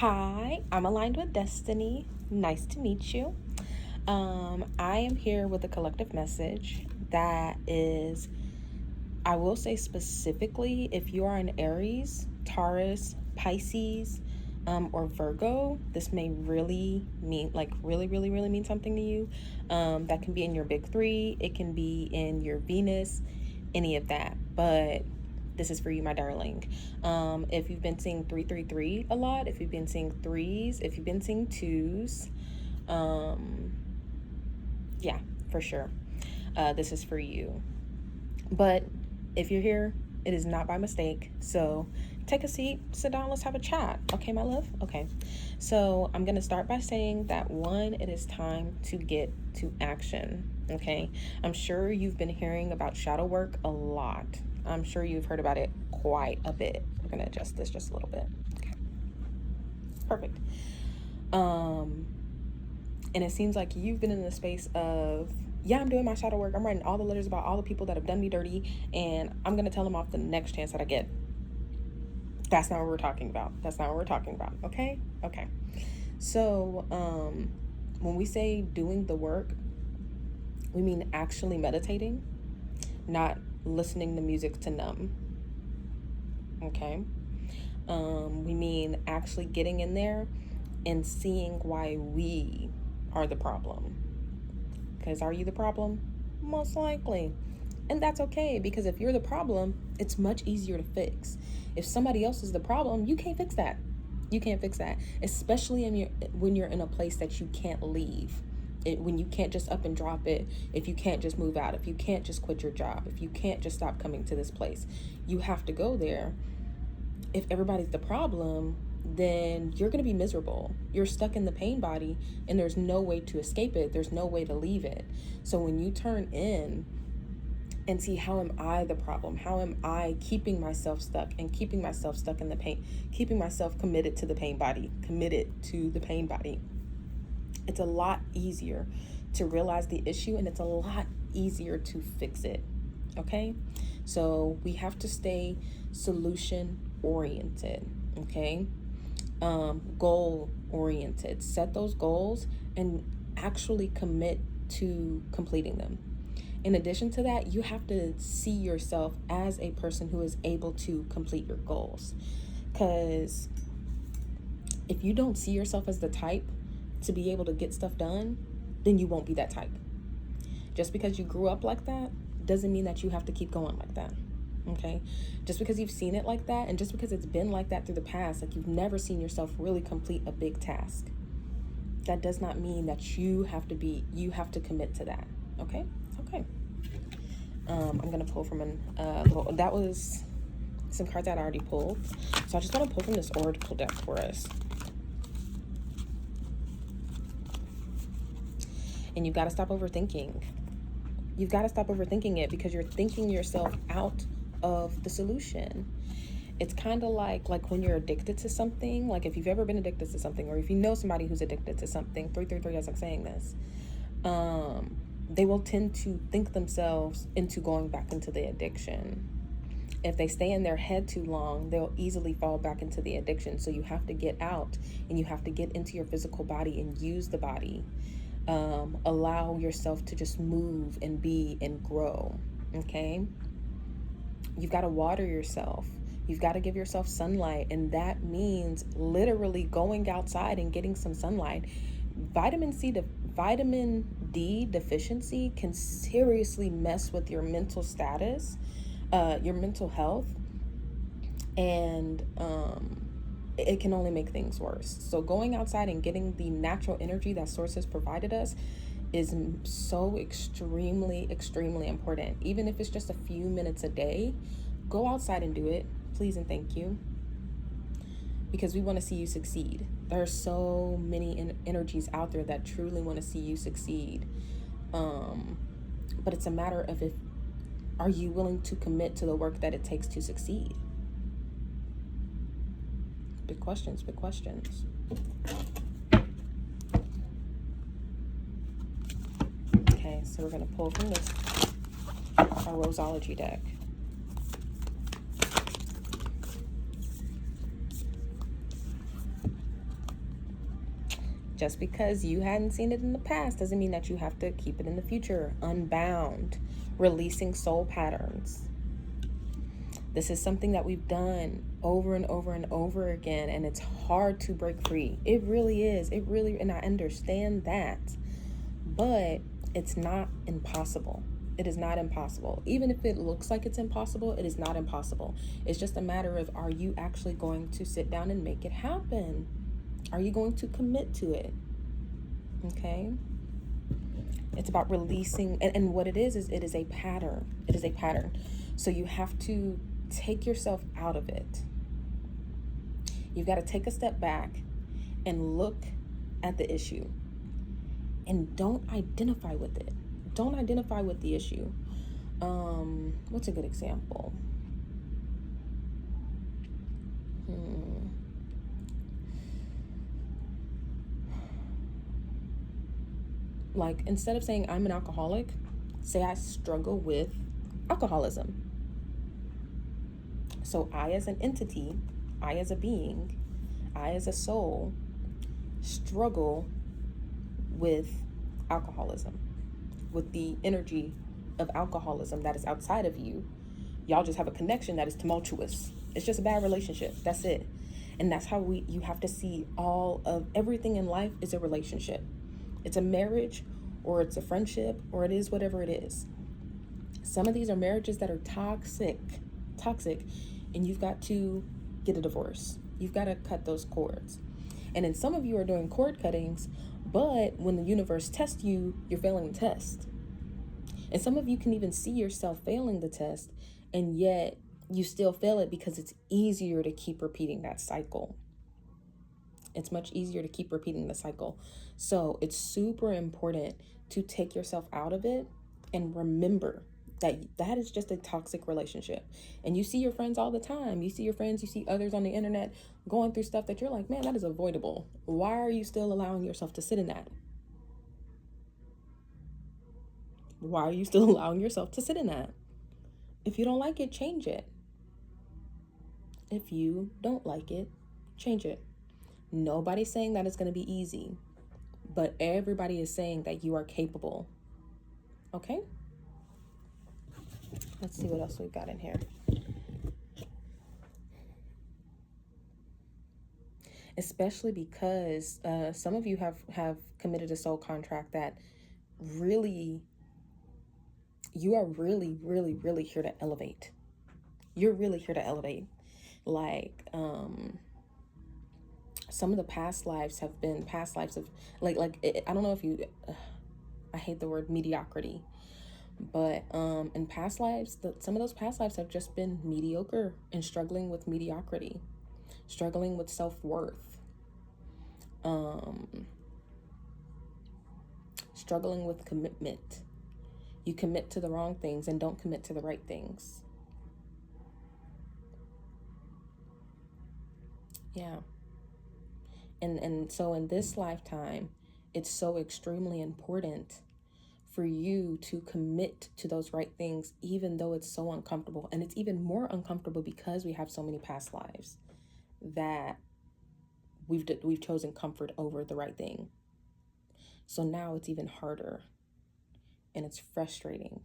Hi, I'm Aligned with Destiny. Nice to meet you. I am here with a collective message that is, I will say specifically, if you are an Aries, Taurus, Pisces, or Virgo, this may really mean, really mean something to you. That can be in your big three, it can be in your Venus, any of that. But this is for you, my darling. If you've been seeing 333 a lot, if you've been seeing threes, if you've been seeing twos, yeah, for sure. This is for you. But if you're here, it is not by mistake. So take a seat, sit down, let's have a chat. Okay, my love? Okay. So I'm going to start by saying that one, it is time to get to action. Okay. I'm sure you've been hearing about shadow work a lot. I'm sure you've heard about it quite a bit. We're going to adjust this just a little bit. Okay. Perfect. And it seems like you've been in the space of, yeah, I'm doing my shadow work. I'm writing all the letters about all the people that have done me dirty, and I'm going to tell them off the next chance that I get. That's not what we're talking about. That's not what we're talking about. Okay? Okay. So, when we say doing the work, we mean actually meditating, not listening to music to numb. Okay? We mean actually getting in there and seeing why we are the problem. Because are you the problem? Most likely. And that's okay, because if you're the problem, it's much easier to fix. If somebody else is the problem, you can't fix that. You can't fix that, especially when you're in a place that you can't leave. When you can't just up and drop it, if you can't just move out, if you can't just quit your job, if you can't just stop coming to this place, you have to go there. If everybody's the problem, then you're going to be miserable. You're stuck in the pain body, and there's no way to escape it. There's no way to leave it. So when you turn in and see, how am I the problem? How am I keeping myself stuck and keeping myself stuck in the pain, keeping myself committed to the pain body, It's a lot easier to realize the issue, and it's a lot easier to fix it. Okay? So we have to stay solution oriented. Okay? Goal oriented. Set those goals and actually commit to completing them. In addition to that, you have to see yourself as a person who is able to complete your goals. Because if you don't see yourself as the type to be able to get stuff done, then you won't be that type. Just because you grew up like that doesn't mean that you have to keep going like that. Okay? Just because you've seen it like that, and just because it's been like that through the past, like you've never seen yourself really complete a big task, that does not mean that you have to commit to that. Okay? Okay. I'm going to pull from that was some cards that I already pulled. So I just want to pull from this oracle deck for us. And you've got to stop overthinking. You've got to stop overthinking it, because you're thinking yourself out of the solution. It's kind of like when you're addicted to something, like if you've ever been addicted to something, or if you know somebody who's addicted to something, 333 as I'm saying this, they will tend to think themselves into going back into the addiction. If they stay in their head too long, they'll easily fall back into the addiction. So you have to get out, and you have to get into your physical body and use the body. Allow yourself to just move and be and grow. Okay? You've got to water yourself. You've got to give yourself sunlight, and that means literally going outside and getting some sunlight. Vitamin D deficiency can seriously mess with your mental status, your mental health, and it can only make things worse. So going outside and getting the natural energy that Source has provided us is so extremely important. Even if it's just a few minutes a day, go outside and do it, please and thank you, because we want to see you succeed. There are so many energies out there that truly want to see you succeed, but it's a matter of, are you willing to commit to the work that it takes to succeed? Big questions. Okay, so we're going to pull from our Rosology deck. Just because you hadn't seen it in the past doesn't mean that you have to keep it in the future. Unbound, releasing soul patterns. This is something that we've done over and over and over again, and it's hard to break free. It really is. It really, and I understand that. But it's not impossible. It is not impossible. Even if it looks like it's impossible, it is not impossible. It's just a matter of, are you actually going to sit down and make it happen? Are you going to commit to it? Okay? It's about releasing, and what it is it is a pattern. It is a pattern. So you have to take yourself out of it. You've got to take a step back and look at the issue. And don't identify with it. Don't identify with the issue. What's a good example? Like, instead of saying I'm an alcoholic, say I struggle with alcoholism. So I as an entity, I as a being, I as a soul struggle with alcoholism, with the energy of alcoholism that is outside of you. Y'all just have a connection that is tumultuous. It's just a bad relationship. That's it. And that's how you have to see all of everything in life is a relationship. It's a marriage, or it's a friendship, or it is whatever it is. Some of these are marriages that are toxic, and you've got to get a divorce. You've got to cut those cords. And then some of you are doing cord cuttings, but when the universe tests you, you're failing the test. And some of you can even see yourself failing the test, and yet you still fail it because it's easier to keep repeating that cycle. It's much easier to keep repeating the cycle. So it's super important to take yourself out of it and remember that is just a toxic relationship. And you see your friends all the time. You see your friends, you see others on the internet going through stuff that you're like, man, that is avoidable. Why are you still allowing yourself to sit in that? Why are you still allowing yourself to sit in that? If you don't like it, change it. If you don't like it, change it. Nobody's saying that it's going to be easy, but everybody is saying that you are capable. Okay? Let's see what else we've got in here. Especially because some of you have committed a soul contract that really, you are really, really, really here to elevate. You're really here to elevate. Like, some of the past lives have been past lives of, I don't know if you, I hate the word mediocrity. But in past lives, some of those past lives have just been mediocre and struggling with mediocrity, struggling with self-worth, struggling with commitment. You commit to the wrong things and don't commit to the right things. Yeah. And so in this lifetime, it's so extremely important for you to commit to those right things, even though it's so uncomfortable. And it's even more uncomfortable because we have so many past lives that we've chosen comfort over the right thing. So now it's even harder and it's frustrating.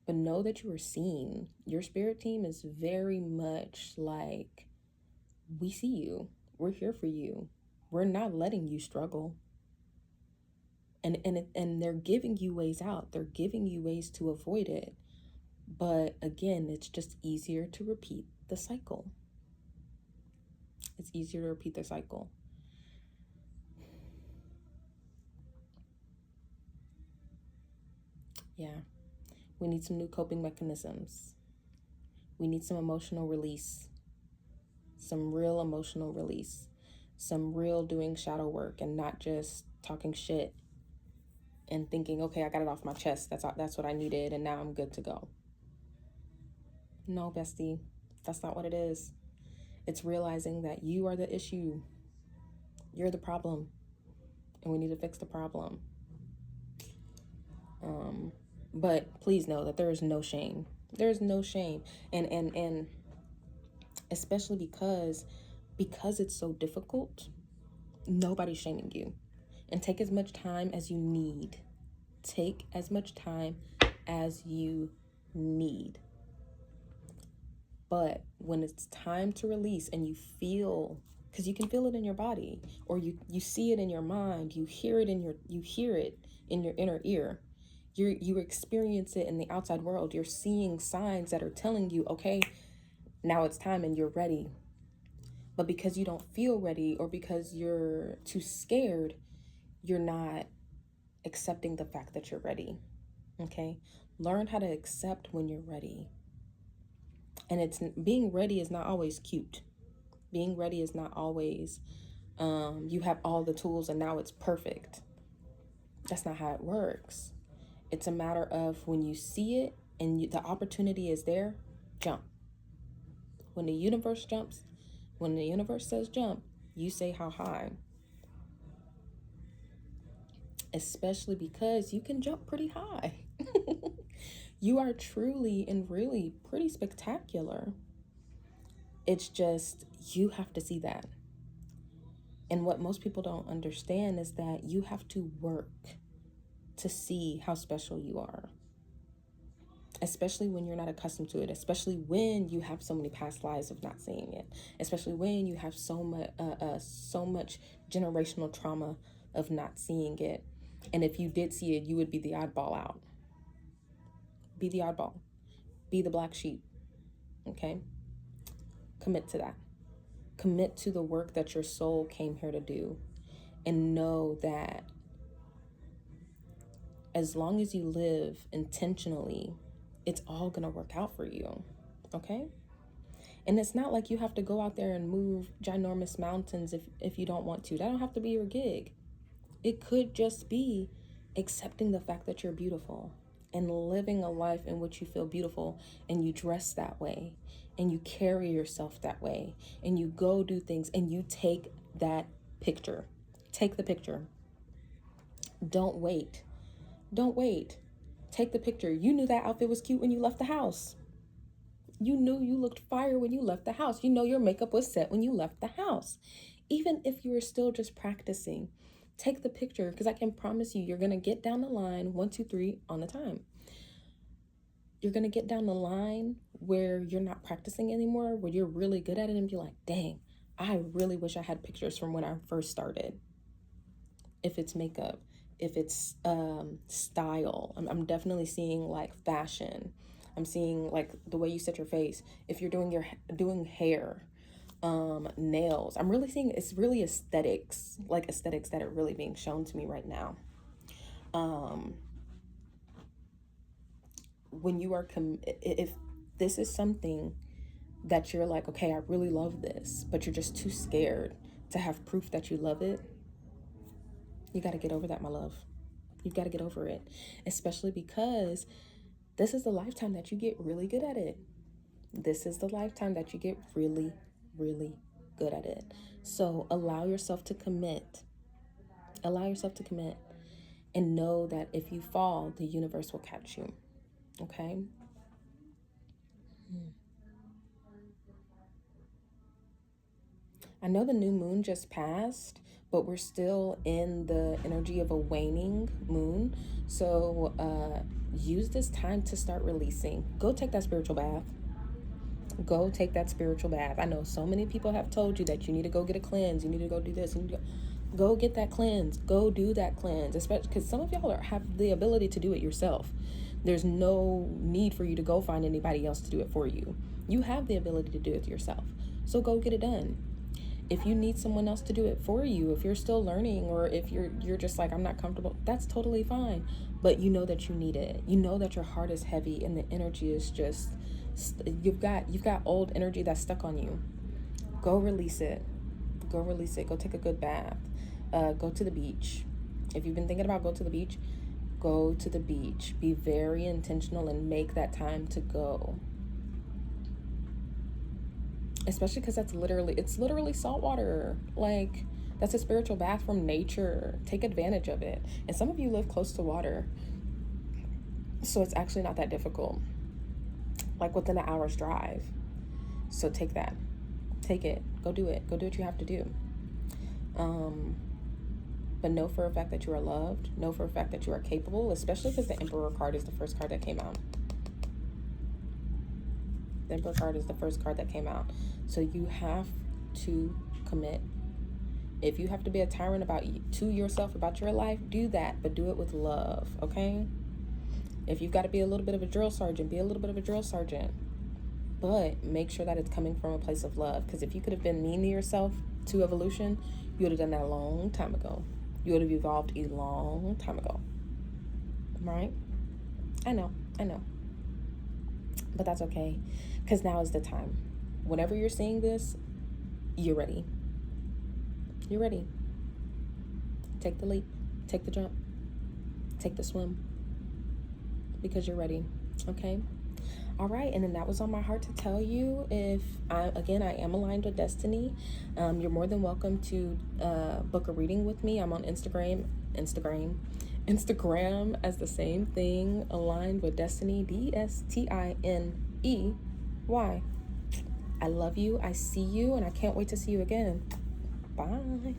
But know that you are seen. Your spirit team is very much like, we see you. We're here for you. We're not letting you struggle. And they're giving you ways out. They're giving you ways to avoid it. But again, it's just easier to repeat the cycle. It's easier to repeat the cycle. Yeah. We need some new coping mechanisms. We need some emotional release. Some real emotional release. Some real doing shadow work and not just talking shit and thinking, okay, I got it off my chest. That's what I needed, and now I'm good to go. No, bestie, that's not what it is. It's realizing that you are the issue. You're the problem, and we need to fix the problem. But please know that there is no shame. There is no shame, and especially because it's so difficult. Nobody's shaming you. And take as much time as you need. Take as much time as you need. But when it's time to release and you feel, because you can feel it in your body, or you see it in your mind, you hear it in your inner ear. You experience it in the outside world. You're seeing signs that are telling you, okay, now it's time and you're ready. But because you don't feel ready, or because you're too scared, you're not accepting the fact that you're ready. Okay? Learn how to accept when you're ready. And it's being ready is not always cute. Being ready is not always you have all the tools and now it's perfect. That's not how it works. It's a matter of when you see it and the opportunity is there, jump. When the universe says jump, you say how high. Especially because you can jump pretty high. You are truly and really pretty spectacular. It's just, you have to see that. And what most people don't understand is that you have to work to see how special you are. Especially when you're not accustomed to it, especially when you have so many past lives of not seeing it, especially when you have so much generational trauma of not seeing it. And if you did see it, you would be the oddball out. Be the oddball. Be the black sheep. Okay? Commit to that. Commit to the work that your soul came here to do. And know that as long as you live intentionally, it's all going to work out for you. Okay? And it's not like you have to go out there and move ginormous mountains if you don't want to. That don't have to be your gig. It could just be accepting the fact that you're beautiful and living a life in which you feel beautiful and you dress that way and you carry yourself that way and you go do things and you take that picture. Take the picture. Don't wait. Don't wait. Take the picture. You knew that outfit was cute when you left the house. You knew you looked fire when you left the house. You know your makeup was set when you left the house. Even if you were still just practicing, take the picture, because I can promise you, you're going to get down the line 1, 2, 3 on the time. You're going to get down the line where you're not practicing anymore, where you're really good at it and be like, dang, I really wish I had pictures from when I first started. If it's makeup, if it's style, I'm definitely seeing like fashion. I'm seeing like the way you set your face. If you're doing hair, nails, I'm really seeing it's really aesthetics that are really being shown to me right now. When you are if this is something that you're like, okay, I really love this, but you're just too scared to have proof that you love it, you got to get over that, my love. You've got to get over it, especially because this is the lifetime that you get really good at it. This is the lifetime that you get really, really good at it. So allow yourself to commit. Allow yourself to commit and know that if you fall, the universe will catch you. Okay? I know the new moon just passed, but we're still in the energy of a waning moon. So use this time to start releasing. Go take that spiritual bath. Go take that spiritual bath. I know so many people have told you that you need to go get a cleanse. You need to go do this. You need to go get that cleanse. Go do that cleanse. Especially because some of y'all have the ability to do it yourself. There's no need for you to go find anybody else to do it for you. You have the ability to do it yourself. So go get it done. If you need someone else to do it for you, if you're still learning, or if you're just like, I'm not comfortable, that's totally fine. But you know that you need it. You know that your heart is heavy and the energy is just, you've got old energy that's stuck on you. Go release it. Go release it. Go take a good bath. Go to the beach. If you've been thinking about go to the beach, go to the beach. Be very intentional and make that time to go. Especially because it's literally salt water. Like, that's a spiritual bath from nature. Take advantage of it. And some of you live close to water, so it's actually not that difficult. Like within an hour's drive. So take that. Take it. Go do it. Go do what you have to do. But know for a fact that you are loved. Know for a fact that you are capable, especially because the Emperor card is the first card that came out. The Emperor card is the first card that came out. So you have to commit. If you have to be a tyrant to yourself about your life, do that, but do it with love, okay? If you've got to be a little bit of a drill sergeant, be a little bit of a drill sergeant. But make sure that it's coming from a place of love. Because if you could have been mean to yourself to evolution, you would have done that a long time ago. You would have evolved a long time ago. Right? I know. But that's okay. Because now is the time. Whenever you're seeing this, you're ready. You're ready. Take the leap. Take the jump. Take the swim. Because you're ready. Okay? All right, and then that was on my heart to tell you. If I am aligned with destiny, you're more than welcome to book a reading with me. I'm on Instagram as the same thing, aligned with destiny, DSTINEY. I love you, I see you, and I can't wait to see you again. Bye.